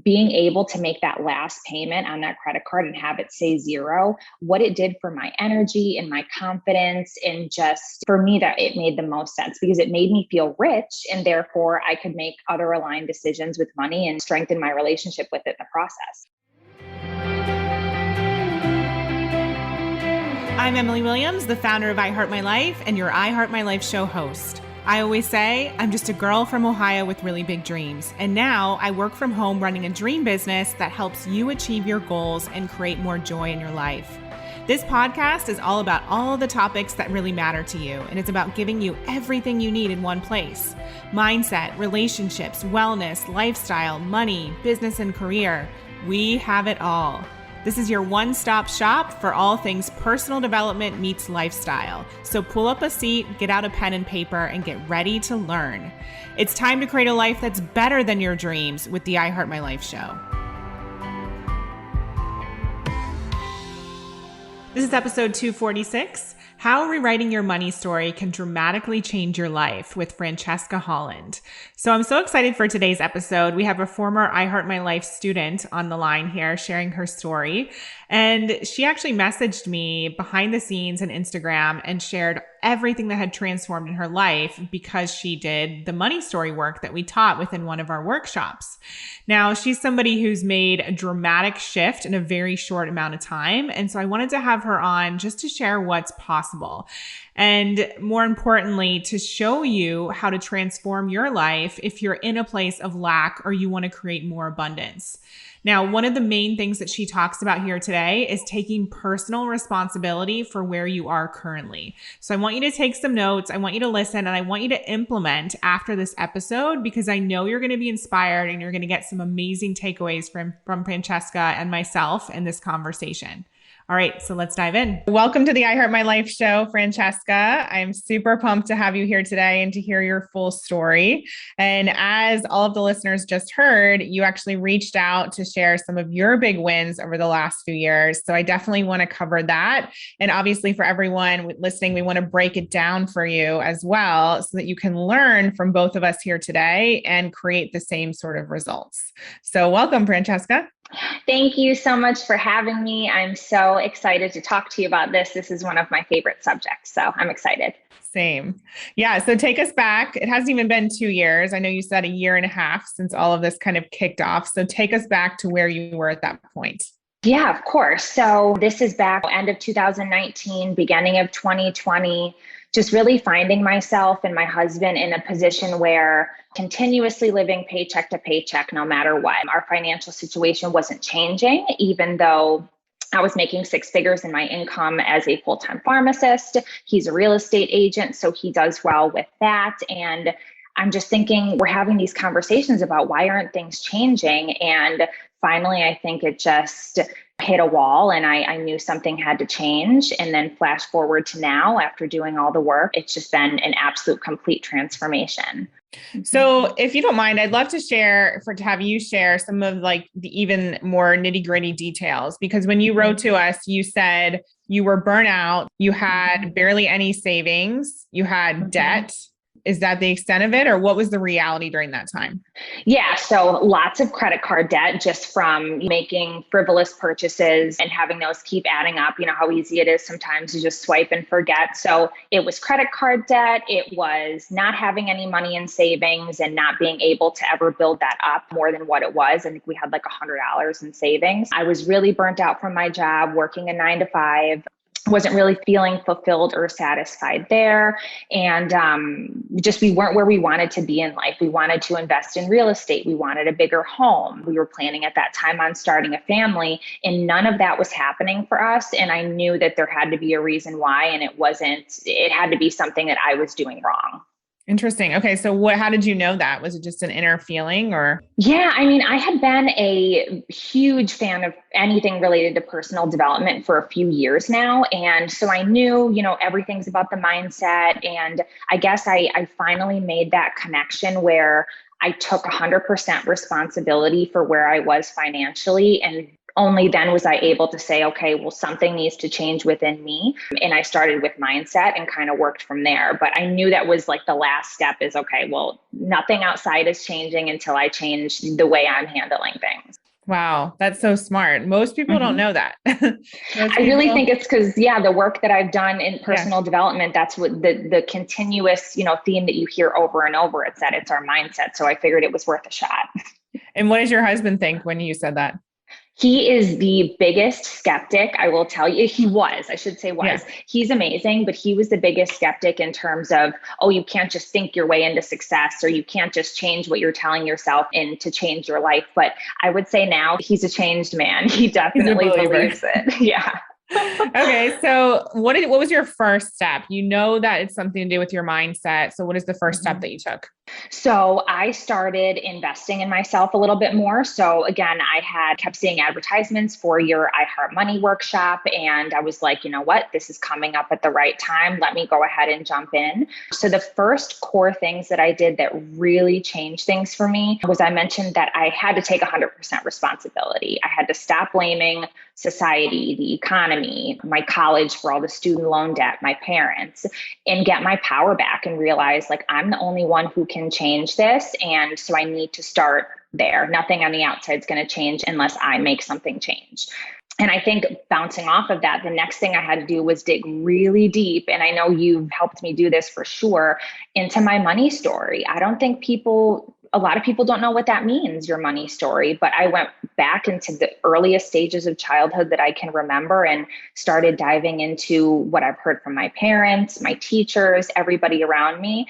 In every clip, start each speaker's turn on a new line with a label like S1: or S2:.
S1: being able to make that last payment on that credit card and have it say zero, what it did for my energy and my confidence, and just for me, that it made the most sense because it made me feel rich, and therefore I could make other aligned decisions with money and strengthen my relationship with it in the process.
S2: I'm Emily Williams, the founder of I Heart My Life and your I Heart My Life show host. I always say I'm just a girl from Ohio with really big dreams. And now I work from home running a dream business that helps you achieve your goals and create more joy in your life. This podcast is all about all the topics that really matter to you. And it's about giving you everything you need in one place: mindset, relationships, wellness, lifestyle, money, business, and career. We have it all. This is your one-stop shop for all things personal development meets lifestyle. So pull up a seat, get out a pen and paper, and get ready to learn. It's time to create a life that's better than your dreams with the I Heart My Life show. This is episode 246, How Rewriting Your Money Story Can Dramatically Change Your Life, with Francesca Holland. So I'm so excited for today's episode. We have a former I Heart My Life student on the line here sharing her story. And she actually messaged me behind the scenes on Instagram and shared everything that had transformed in her life because she did the money story work that we taught within one of our workshops. Now, she's somebody who's made a dramatic shift in a very short amount of time. And so I wanted to have her on just to share what's possible. And more importantly, to show you how to transform your life if you're in a place of lack or you want to create more abundance. Now, one of the main things that she talks about here today is taking personal responsibility for where you are currently. So I want you to take some notes. I want you to listen, and I want you to implement after this episode, because I know you're going to be inspired and you're going to get some amazing takeaways from Francesca and myself in this conversation. All right, so let's dive in. Welcome to the I Heart My Life show, Francesca. I'm super pumped to have you here today and to hear your full story. And as all of the listeners just heard, you actually reached out to share some of your big wins over the last few years. So I definitely want to cover that. And obviously for everyone listening, we want to break it down for you as well so that you can learn from both of us here today and create the same sort of results. So welcome, Francesca.
S1: Thank you so much for having me. I'm so excited to talk to you about this. This is one of my favorite subjects, so I'm excited.
S2: Same. Yeah. So take us back. It hasn't even been 2 years. I know you said 1.5 years since all of this kind of kicked off. So take us back to where you were at that point.
S1: Yeah, of course. So this is back end of 2019, beginning of 2020. Just really finding myself and my husband in a position where continuously living paycheck to paycheck, no matter what. Our financial situation wasn't changing, even though I was making 6 figures in my income as a full-time pharmacist. He's a real estate agent, so he does well with that. And I'm just thinking, we're having these conversations about why aren't things changing? And finally, I think it just hit a wall, and I knew something had to change. And then flash forward to now, after doing all the work, it's just been an absolute complete transformation.
S2: So if you don't mind, I'd love to have you share some of like the even more nitty gritty details, because when you wrote to us, you said you were burnt out, you had barely any savings, you had debt. Is that the extent of it, or what was the reality during that time?
S1: Yeah, so lots of credit card debt just from making frivolous purchases and having those keep adding up. You know how easy it is sometimes to just swipe and forget. So it was credit card debt. It was not having any money in savings and not being able to ever build that up more than what it was. I think we had like $100 in savings. I was really burnt out from my job, working a 9 to 5. Wasn't really feeling fulfilled or satisfied there. And we weren't where we wanted to be in life. We wanted to invest in real estate. We wanted a bigger home. We were planning at that time on starting a family, and none of that was happening for us. And I knew that there had to be a reason why, and it had to be something that I was doing wrong.
S2: Interesting. Okay. So how did you know that? Was it just an inner feeling or?
S1: Yeah. I mean, I had been a huge fan of anything related to personal development for a few years now. And so I knew, everything's about the mindset. And I guess I finally made that connection where I took 100% responsibility for where I was financially and only then was I able to say, okay, well, something needs to change within me. And I started with mindset and kind of worked from there. But I knew that was like the last step is, okay, well, nothing outside is changing until I change the way I'm handling things.
S2: Wow, that's so smart. Most people don't know that.
S1: I really think it's because, the work that I've done in personal development, that's what the continuous, theme that you hear over and over. It's that it's our mindset. So I figured it was worth a shot.
S2: And what does your husband think when you said that?
S1: He is the biggest skeptic. I will tell you, I should say was. Yeah. He's amazing, but he was the biggest skeptic in terms of, oh, you can't just think your way into success, or you can't just change what you're telling yourself in to change your life. But I would say now he's a changed man. He definitely believes it. Yeah.
S2: Okay. So what was your first step? You know that it's something to do with your mindset. So what is the first step that you took?
S1: So I started investing in myself a little bit more. So again, I had kept seeing advertisements for your I Heart Money workshop. And I was like, you know what, this is coming up at the right time. Let me go ahead and jump in. So the first core things that I did that really changed things for me was I mentioned that I had to take 100% responsibility. I had to stop blaming society, the economy, my college for all the student loan debt, my parents, and get my power back and realize like I'm the only one who can change this. And so I need to start there. Nothing on the outside is going to change unless I make something change. And I think bouncing off of that, the next thing I had to do was dig really deep. And I know you've helped me do this for sure, into my money story. I don't think a lot of people don't know what that means, your money story, but I went back into the earliest stages of childhood that I can remember and started diving into what I've heard from my parents, my teachers, everybody around me.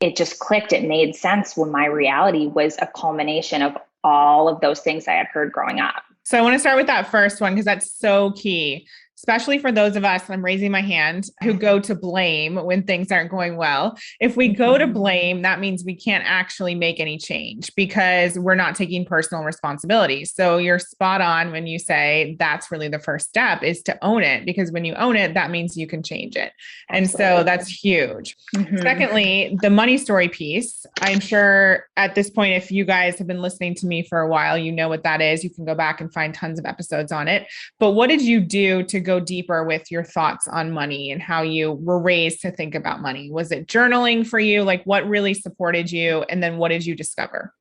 S1: It just clicked. It made sense when my reality was a culmination of all of those things I had heard growing up.
S2: So I want to start with that first one, because that's so key, especially for those of us, I'm raising my hand, who go to blame when things aren't going well. If we go to blame, that means we can't actually make any change because we're not taking personal responsibility. So you're spot on when you say that's really the first step, is to own it, because when you own it, that means you can change it. And so that's huge. Secondly, the money story piece. I'm sure at this point, if you guys have been listening to me for a while, you know what that is. You can go back and find tons of episodes on it. But what did you do to go deeper with your thoughts on money and how you were raised to think about money? Was it journaling for you? Like, what really supported you? And then what did you discover?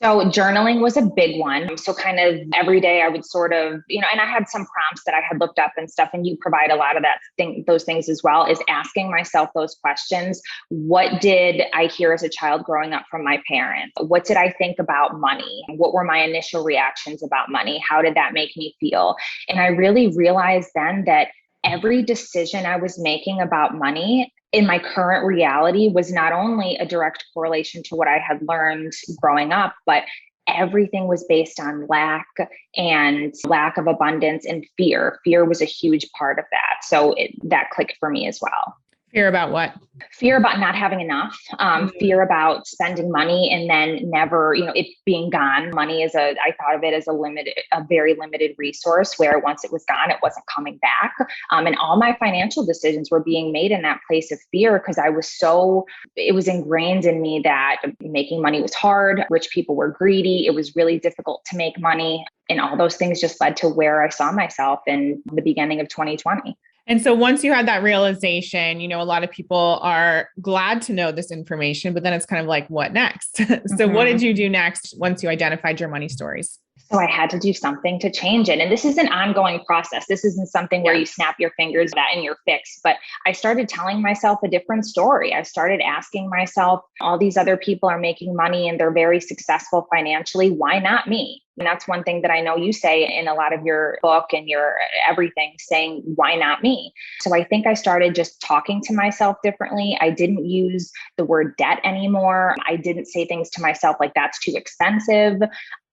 S1: So journaling was a big one. So kind of every day I would sort of, and I had some prompts that I had looked up and stuff, and you provide a lot of those things as well, is asking myself those questions. What did I hear as a child growing up from my parents? What did I think about money? What were my initial reactions about money? How did that make me feel? And I really realized then that every decision I was making about money in my current reality was not only a direct correlation to what I had learned growing up, but everything was based on lack of abundance and fear. Fear was a huge part of that. So that clicked for me as well.
S2: Fear about what?
S1: Fear about not having enough, fear about spending money and then never, it being gone. Money I thought of it as a very limited resource where once it was gone, it wasn't coming back. And all my financial decisions were being made in that place of fear because it was ingrained in me that making money was hard. Rich people were greedy. It was really difficult to make money. And all those things just led to where I saw myself in the beginning of 2020.
S2: And so once you had that realization, a lot of people are glad to know this information, but then it's kind of like, what next? So what did you do next once you identified your money stories?
S1: So I had to do something to change it. And this is an ongoing process. This isn't something where you snap your fingers at and you're fixed. But I started telling myself a different story. I started asking myself, all these other people are making money and they're very successful financially. Why not me? And that's one thing that I know you say in a lot of your book and your everything, saying, why not me? So I think I started just talking to myself differently. I didn't use the word debt anymore. I didn't say things to myself like, that's too expensive.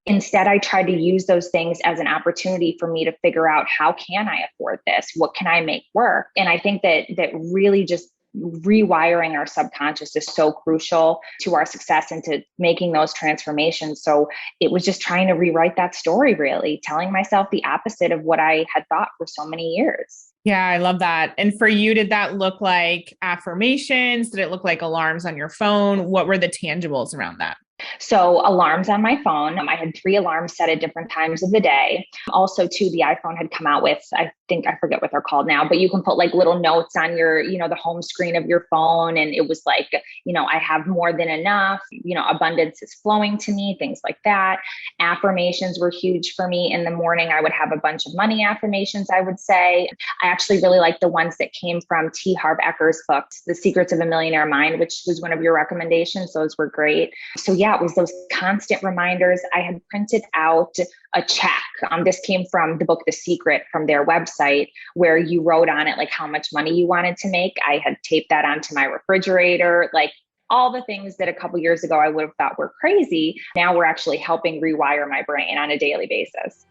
S1: Instead, I tried to use those things as an opportunity for me to figure out, how can I afford this? What can I make work? And I think that really just rewiring our subconscious is so crucial to our success and to making those transformations. So it was just trying to rewrite that story, really telling myself the opposite of what I had thought for so many years.
S2: Yeah, I love that. And for you, did that look like affirmations? Did it look like alarms on your phone? What were the tangibles around that?
S1: So alarms on my phone. I had 3 alarms set at different times of the day. Also, too, the iPhone had come out with, I forget what they're called now, but you can put like little notes on your, the home screen of your phone. And it was like, I have more than enough, abundance is flowing to me, things like that. Affirmations were huge for me. In the morning, I would have a bunch of money affirmations, I would say. I actually really like the ones that came from T. Harv Eker's book, The Secrets of a Millionaire Mind, which was one of your recommendations. Those were great. So yeah, it was those constant reminders. I had printed out a check. This came from the book, The Secret, from their website, where you wrote on it like how much money you wanted to make. I had taped that onto my refrigerator, like all the things that a couple years ago I would have thought were crazy. Now we're actually helping rewire my brain on a daily basis.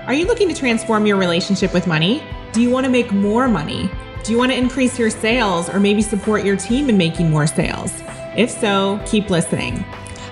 S2: Are you looking to transform your relationship with money? Do you want to make more money? Do you want to increase your sales or maybe support your team in making more sales? If so, keep listening.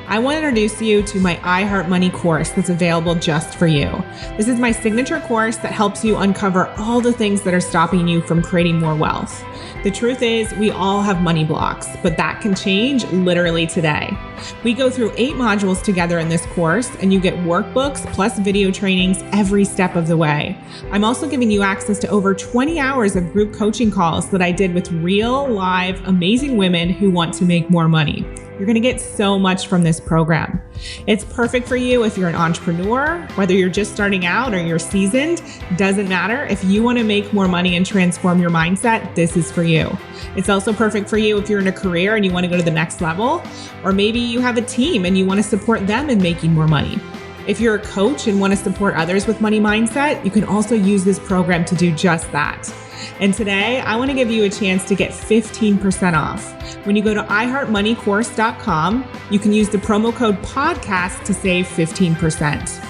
S2: I want to introduce you to my iHeart Money course that's available just for you. This is my signature course that helps you uncover all the things that are stopping you from creating more wealth. The truth is, we all have money blocks, but that can change literally today. We go through 8 modules together in this course, and you get workbooks plus video trainings every step of the way. I'm also giving you access to over 20 hours of group coaching calls that I did with real, live, amazing women who want to make more money. You're going to get so much from this program. It's perfect for you if you're an entrepreneur, whether you're just starting out or you're seasoned, doesn't matter. If you want to make more money and transform your mindset, this is for you. It's also perfect for you if you're in a career and you want to go to the next level, or maybe you have a team and you want to support them in making more money. If you're a coach and want to support others with money mindset, you can also use this program to do just that. And today, I want to give you a chance to get 15% off. When you go to iHeartMoneyCourse.com, you can use the promo code podcast to save 15%.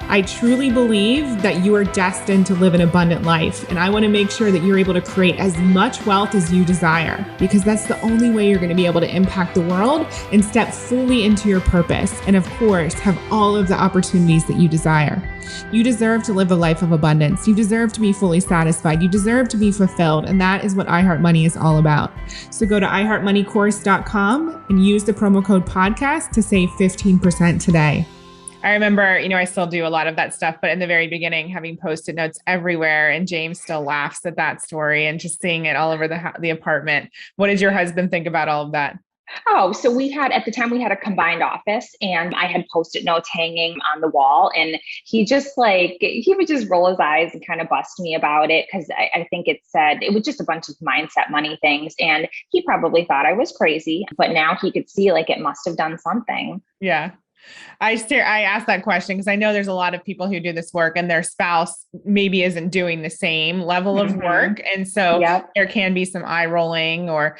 S2: I truly believe that you are destined to live an abundant life, and I want to make sure that you're able to create as much wealth as you desire, because that's the only way you're going to be able to impact the world and step fully into your purpose, and of course, have all of the opportunities that you desire. You deserve to live a life of abundance. You deserve to be fully satisfied. You deserve to be fulfilled, and that is what iHeart Money is all about. So go to iHeartMoneyCourse.com and use the promo code podcast to save 15% today. I remember, I still do a lot of that stuff, but in the very beginning, having Post-it notes everywhere, and James still laughs at that story and just seeing it all over the apartment. What did your husband think about all of that?
S1: Oh, so at the time we had a combined office, and I had Post-it notes hanging on the wall, and he would just roll his eyes and kind of bust me about it. Cause I think it was just a bunch of mindset money things. And he probably thought I was crazy, but now he could see like it must have done something.
S2: Yeah. I asked that question because I know there's a lot of people who do this work and their spouse maybe isn't doing the same level of work. And so there can be some eye rolling or,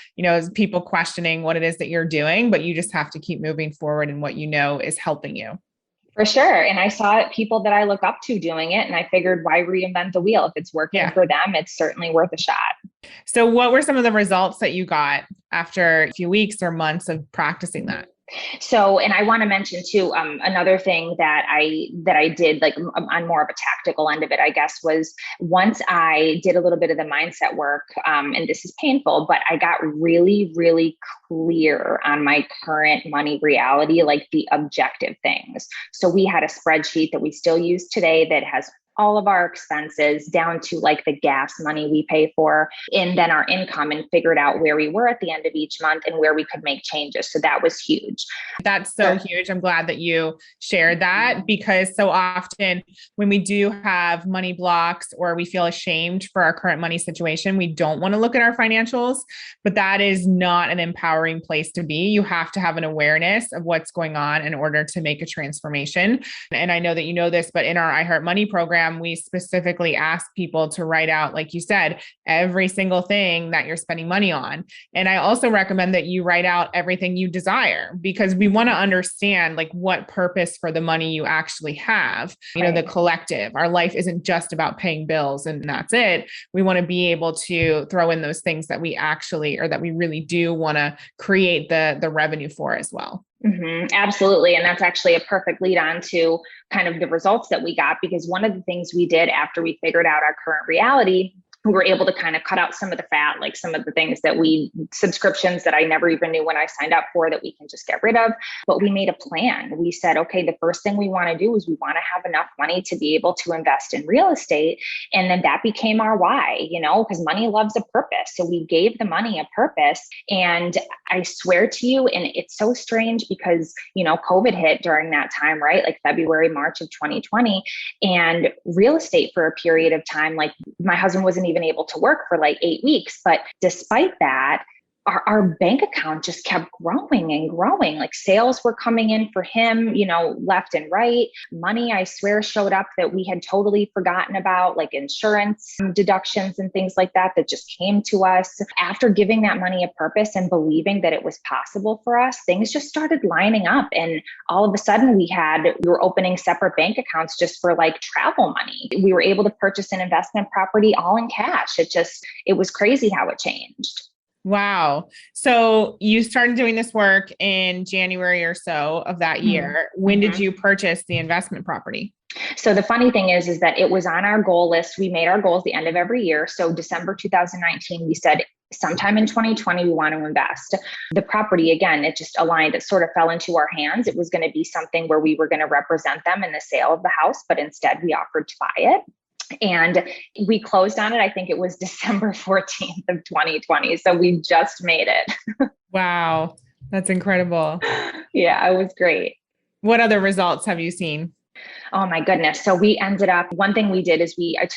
S2: people questioning what it is that you're doing, but you just have to keep moving forward in what you know is helping you.
S1: For sure. And I saw people that I look up to doing it, and I figured, why reinvent the wheel? If it's working for them, it's certainly worth a shot.
S2: So what were some of the results that you got after a few weeks or months of practicing that?
S1: So, and I want to mention too, another thing that I did, like on more of a tactical end of it, I guess, was once I did a little bit of the mindset work, and this is painful, but I got really, really clear on my current money reality, like the objective things. So we had a spreadsheet that we still use today that has all of our expenses down to like the gas money we pay for, and then our income, and figured out where we were at the end of each month and where we could make changes. So that was huge.
S2: That's so huge. I'm glad that you shared that, because so often when we do have money blocks or we feel ashamed for our current money situation, we don't want to look at our financials, but that is not an empowering place to be. You have to have an awareness of what's going on in order to make a transformation. And I know that you know this, but in our iHeart Money program, we specifically ask people to write out, like you said, every single thing that you're spending money on. And I also recommend that you write out everything you desire, because we want to understand like what purpose for the money you actually have, the collective. Our life isn't just about paying bills and that's it. We want to be able to throw in those things that we actually, or that we really do want to create the revenue for as well.
S1: Mm-hmm, absolutely. And that's actually a perfect lead on to kind of the results that we got, because one of the things we did after we figured out our current reality we were able to kind of cut out some of the fat, like some of the things that subscriptions that I never even knew when I signed up for that we can just get rid of. But we made a plan. We said, okay, the first thing we want to do is we want to have enough money to be able to invest in real estate. And then that became our why, because money loves a purpose. So we gave the money a purpose. And I swear to you, and it's so strange because, COVID hit during that time, right? Like February, March of 2020, and real estate for a period of time, like my husband wasn't even able to work for like 8 weeks. But despite that, our bank account just kept growing and growing. Like sales were coming in for him, left and right. Money, I swear, showed up that we had totally forgotten about, like insurance deductions and things like that just came to us. After giving that money a purpose and believing that it was possible for us, things just started lining up. And all of a sudden we were opening separate bank accounts just for like travel money. We were able to purchase an investment property all in cash. It was crazy how it changed.
S2: Wow. So you started doing this work in January or so of that year. When did you purchase the investment property?
S1: So the funny thing is that it was on our goal list. We made our goals the end of every year. So December 2019, we said sometime in 2020, we want to invest. The property, again, it just aligned. It sort of fell into our hands. It was going to be something where we were going to represent them in the sale of the house, but instead we offered to buy it. And we closed on it. I think it was December 14th of 2020. So we just made it.
S2: Wow. That's incredible.
S1: Yeah, it was great.
S2: What other results have you seen?
S1: Oh my goodness. So we ended up, one thing we did is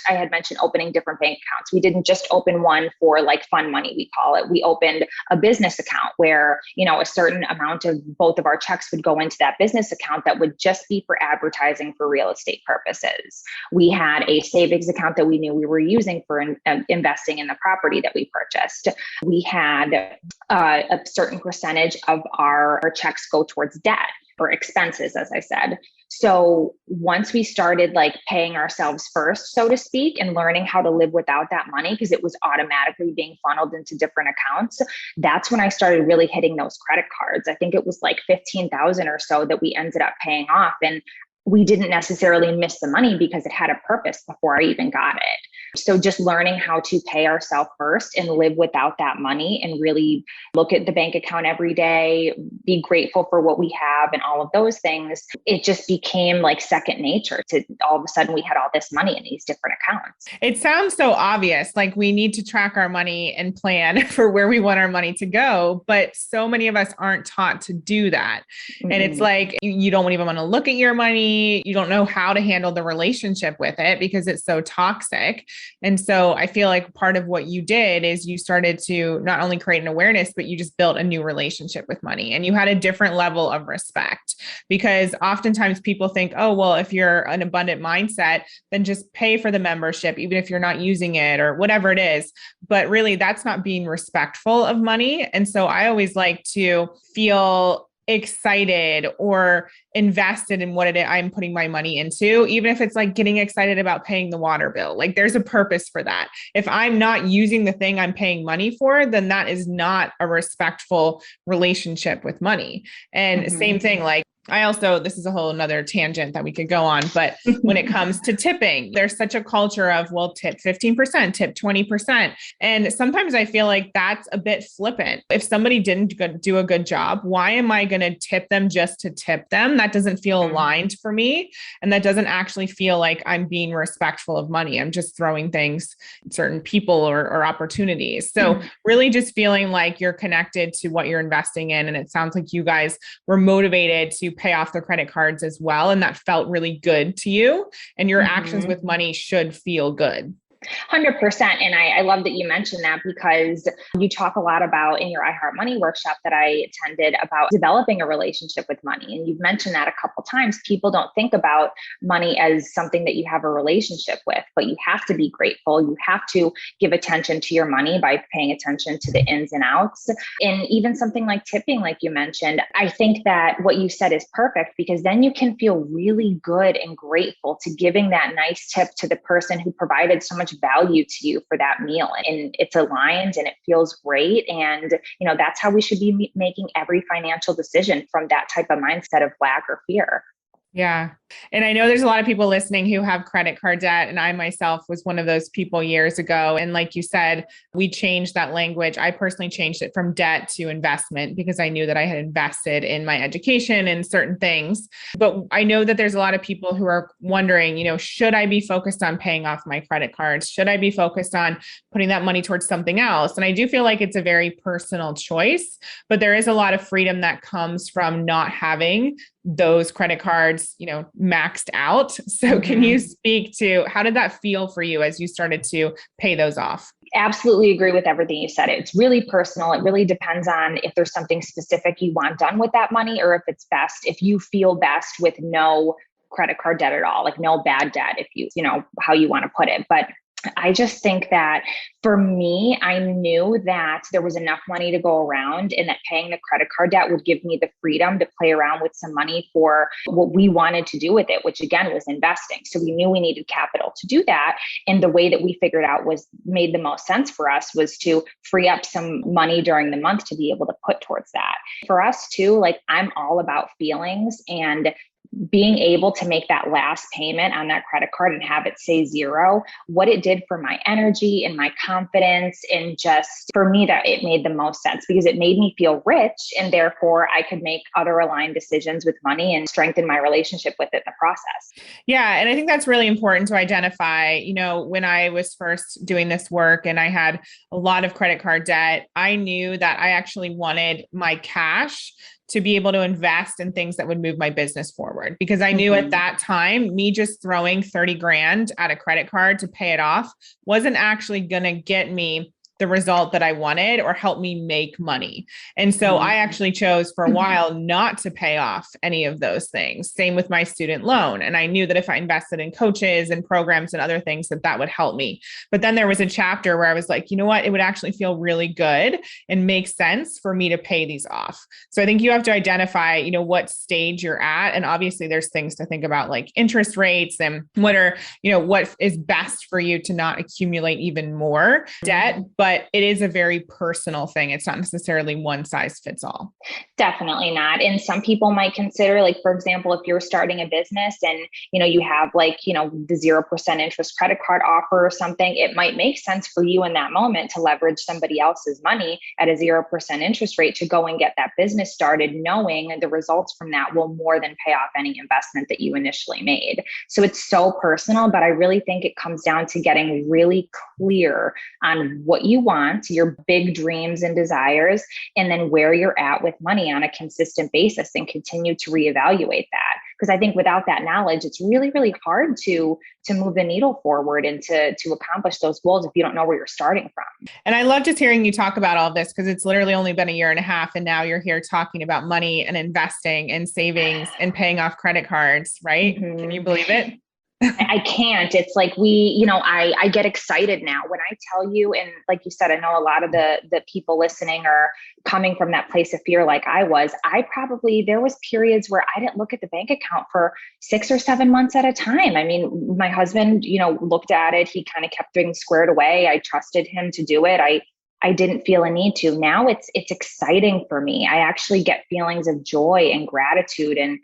S1: I had mentioned opening different bank accounts. We didn't just open one for like fun money, we call it. We opened a business account where, a certain amount of both of our checks would go into that business account that would just be for advertising for real estate purposes. We had a savings account that we knew we were using for investing in the property that we purchased. We had a certain percentage of our checks go towards debt or expenses, as I said. So once we started like paying ourselves first, so to speak, and learning how to live without that money, because it was automatically being funneled into different accounts, that's when I started really hitting those credit cards. I think it was like 15,000 or so that we ended up paying off. And we didn't necessarily miss the money because it had a purpose before I even got it. So just learning how to pay ourselves first and live without that money and really look at the bank account every day, be grateful for what we have and all of those things. It just became like second nature to all of a sudden we had all this money in these different accounts.
S2: It sounds so obvious, like we need to track our money and plan for where we want our money to go. But so many of us aren't taught to do that. Mm-hmm. And it's like, you don't even want to look at your money. You don't know how to handle the relationship with it because it's so toxic. And so I feel like part of what you did is you started to not only create an awareness, but you just built a new relationship with money and you had a different level of respect, because oftentimes people think, oh, well, if you're an abundant mindset, then just pay for the membership, even if you're not using it or whatever it is. But really, that's not being respectful of money. And so I always like to feel excited or invested in what I'm putting my money into, even if it's like getting excited about paying the water bill. Like there's a purpose for that. If I'm not using the thing I'm paying money for, then that is not a respectful relationship with money. And same thing, like this is a whole nother tangent that we could go on, but when it comes to tipping, there's such a culture of, well, tip 15%, tip 20%. And sometimes I feel like that's a bit flippant. If somebody didn't do a good job, why am I going to tip them just to tip them? That doesn't feel aligned for me. And that doesn't actually feel like I'm being respectful of money. I'm just throwing things, certain people or opportunities. So really just feeling like you're connected to what you're investing in. And it sounds like you guys were motivated to pay off the credit cards as well. And that felt really good to you. And your actions with money should feel good.
S1: 100%. And I love that you mentioned that, because you talk a lot about in your I Heart Money workshop that I attended about developing a relationship with money. And you've mentioned that a couple of times. People don't think about money as something that you have a relationship with, but you have to be grateful. You have to give attention to your money by paying attention to the ins and outs. And even something like tipping, like you mentioned, I think that what you said is perfect, because then you can feel really good and grateful to giving that nice tip to the person who provided so much value to you for that meal, and it's aligned and it feels great. And that's how we should be making every financial decision, from that type of mindset of lack or fear.
S2: Yeah. And I know there's a lot of people listening who have credit card debt. And I myself was one of those people years ago. And like you said, we changed that language. I personally changed it from debt to investment because I knew that I had invested in my education and certain things. But I know that there's a lot of people who are wondering, should I be focused on paying off my credit cards? Should I be focused on putting that money towards something else? And I do feel like it's a very personal choice, but there is a lot of freedom that comes from not having those credit cards, maxed out. So can you speak to how did that feel for you as you started to pay those off?
S1: Absolutely agree with everything you said. It's really personal. It really depends on if there's something specific you want done with that money, or if you feel best with no credit card debt at all, like no bad debt, if how you want to put it. But I just think that for me, I knew that there was enough money to go around and that paying the credit card debt would give me the freedom to play around with some money for what we wanted to do with it, which again was investing. So we knew we needed capital to do that. And the way that we figured out made the most sense for us was to free up some money during the month to be able to put towards that. For us too, like I'm all about feelings, and being able to make that last payment on that credit card and have it say zero, what it did for my energy and my confidence, and just for me, that it made the most sense because it made me feel rich, and therefore I could make other aligned decisions with money and strengthen my relationship with it in the process.
S2: Yeah. And I think that's really important to identify. When I was first doing this work and I had a lot of credit card debt, I knew that I actually wanted my cash to be able to invest in things that would move my business forward. Because I knew at that time, me just throwing 30 grand at a credit card to pay it off wasn't actually going to get me the result that I wanted or help me make money. And so I actually chose for a while not to pay off any of those things. Same with my student loan. And I knew that if I invested in coaches and programs and other things, that would help me. But then there was a chapter where I was like, you know what? It would actually feel really good and make sense for me to pay these off. So I think you have to identify, what stage you're at. And obviously there's things to think about like interest rates and what is best for you to not accumulate even more debt. But it is a very personal thing. It's not necessarily one size fits all.
S1: Definitely not. And some people might consider, like, for example, if you're starting a business and, you have the 0% interest credit card offer or something, it might make sense for you in that moment to leverage somebody else's money at a 0% interest rate to go and get that business started, knowing the results from that will more than pay off any investment that you initially made. So it's so personal, but I really think it comes down to getting really clear on what you want, your big dreams and desires, and then where you're at with money on a consistent basis, and continue to reevaluate that. Because I think without that knowledge, it's really, really hard to move the needle forward and to accomplish those goals if you don't know where you're starting from.
S2: And I love just hearing you talk about all of this because it's literally only been a year and a half. And now you're here talking about money and investing and savings and paying off credit cards, right? Can you believe it?
S1: I can't. It's like I get excited now when I tell you, and like you said, I know a lot of the people listening are coming from that place of fear like I was. There was periods where I didn't look at the bank account for 6 or 7 months at a time. I mean, my husband, looked at it. He kind of kept things squared away. I trusted him to do it. I didn't feel a need to. Now it's exciting for me. I actually get feelings of joy and gratitude and,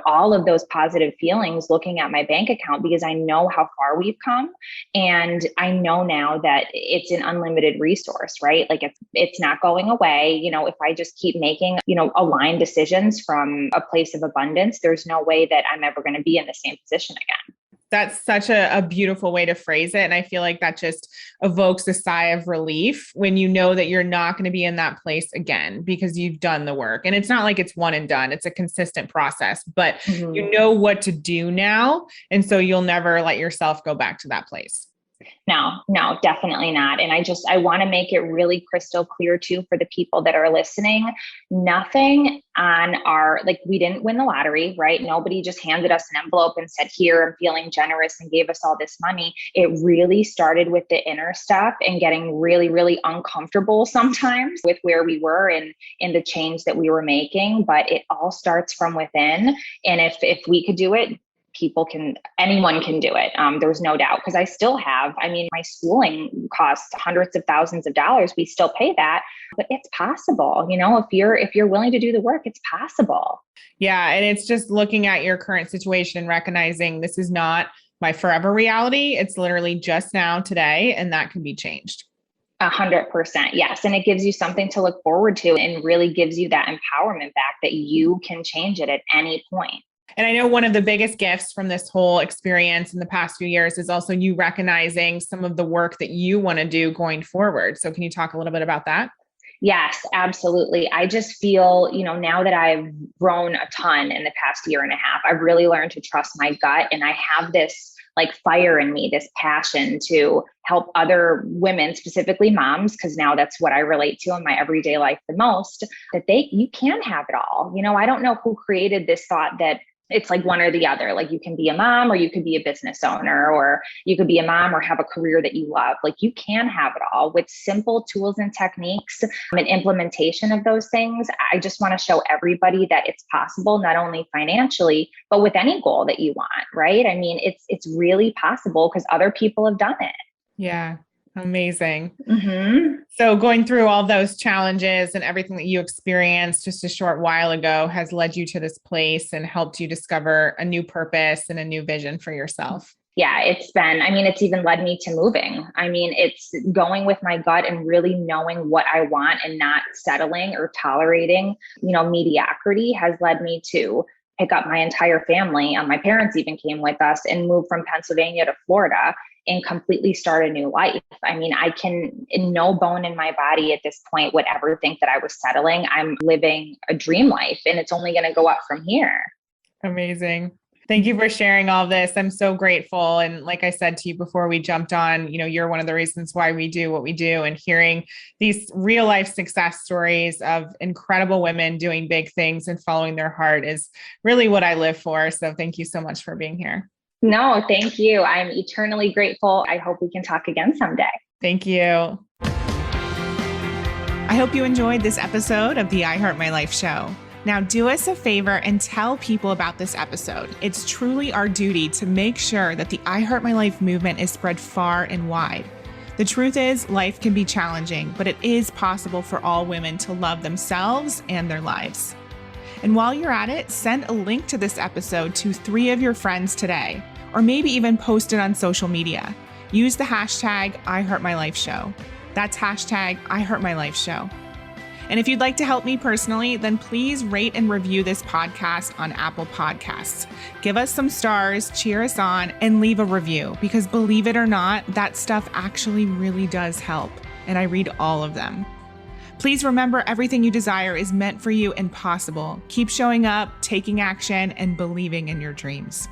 S1: all of those positive feelings looking at my bank account because I know how far we've come. And I know now that it's an unlimited resource, right? Like it's not going away. If I just keep making, aligned decisions from a place of abundance, there's no way that I'm ever going to be in the same position again.
S2: That's such a beautiful way to phrase it. And I feel like that just evokes a sigh of relief when you know that you're not going to be in that place again because you've done the work. And it's not like it's one and done. It's a consistent process, but you know what to do now. And so you'll never let yourself go back to that place.
S1: No, definitely not. And I want to make it really crystal clear too, for the people that are listening, nothing on we didn't win the lottery, right? Nobody just handed us an envelope and said, here, I'm feeling generous, and gave us all this money. It really started with the inner stuff and getting really, really uncomfortable sometimes with where we were and in the change that we were making. But it all starts from within. And if we could do it, anyone can do it. There's no doubt, because I still have, my schooling costs hundreds of thousands of dollars. We still pay that, but it's possible. If you're willing to do the work, it's possible.
S2: Yeah. And it's just looking at your current situation and recognizing this is not my forever reality. It's literally just now, today, and that can be changed.
S1: 100%. Yes. And it gives you something to look forward to and really gives you that empowerment back that you can change it at any point.
S2: And I know one of the biggest gifts from this whole experience in the past few years is also you recognizing some of the work that you want to do going forward. So can you talk a little bit about that?
S1: Yes, absolutely. I just feel, now that I've grown a ton in the past year and a half, I've really learned to trust my gut. And I have this fire in me, this passion to help other women, specifically moms, because now that's what I relate to in my everyday life the most, that you can have it all. I don't know who created this thought that it's one or the other. You can be a mom or you could be a business owner, or you could be a mom or have a career that you love. You can have it all with simple tools and techniques and implementation of those things. I just want to show everybody that it's possible, not only financially, but with any goal that you want, right? It's really possible because other people have done it.
S2: Yeah. Amazing.
S1: Mm-hmm.
S2: So going through all those challenges and everything that you experienced just a short while ago has led you to this place and helped you discover a new purpose and a new vision for yourself.
S1: Yeah, it's even led me to moving. It's going with my gut and really knowing what I want and not settling or tolerating, mediocrity has led me to pick up my entire family. My parents even came with us and move from Pennsylvania to Florida and completely start a new life. I can, in no bone in my body at this point, would ever think that I was settling. I'm living a dream life, and it's only going to go up from here.
S2: Amazing. Thank you for sharing all this. I'm so grateful. And like I said to you before we jumped on, you're one of the reasons why we do what we do, and hearing these real life success stories of incredible women doing big things and following their heart is really what I live for. So thank you so much for being here.
S1: No, thank you. I'm eternally grateful. I hope we can talk again someday.
S2: Thank you. I hope you enjoyed this episode of the I Heart My Life show. Now do us a favor and tell people about this episode. It's truly our duty to make sure that the I Heart My Life movement is spread far and wide. The truth is, life can be challenging, but it is possible for all women to love themselves and their lives. And while you're at it, send a link to this episode to 3 of your friends today, or maybe even post it on social media. Use the hashtag #IHeartMyLifeShow. That's hashtag #IHeartMyLifeShow. And if you'd like to help me personally, then please rate and review this podcast on Apple Podcasts. Give us some stars, cheer us on, and leave a review, because believe it or not, that stuff actually really does help. And I read all of them. Please remember, everything you desire is meant for you and possible. Keep showing up, taking action, and believing in your dreams.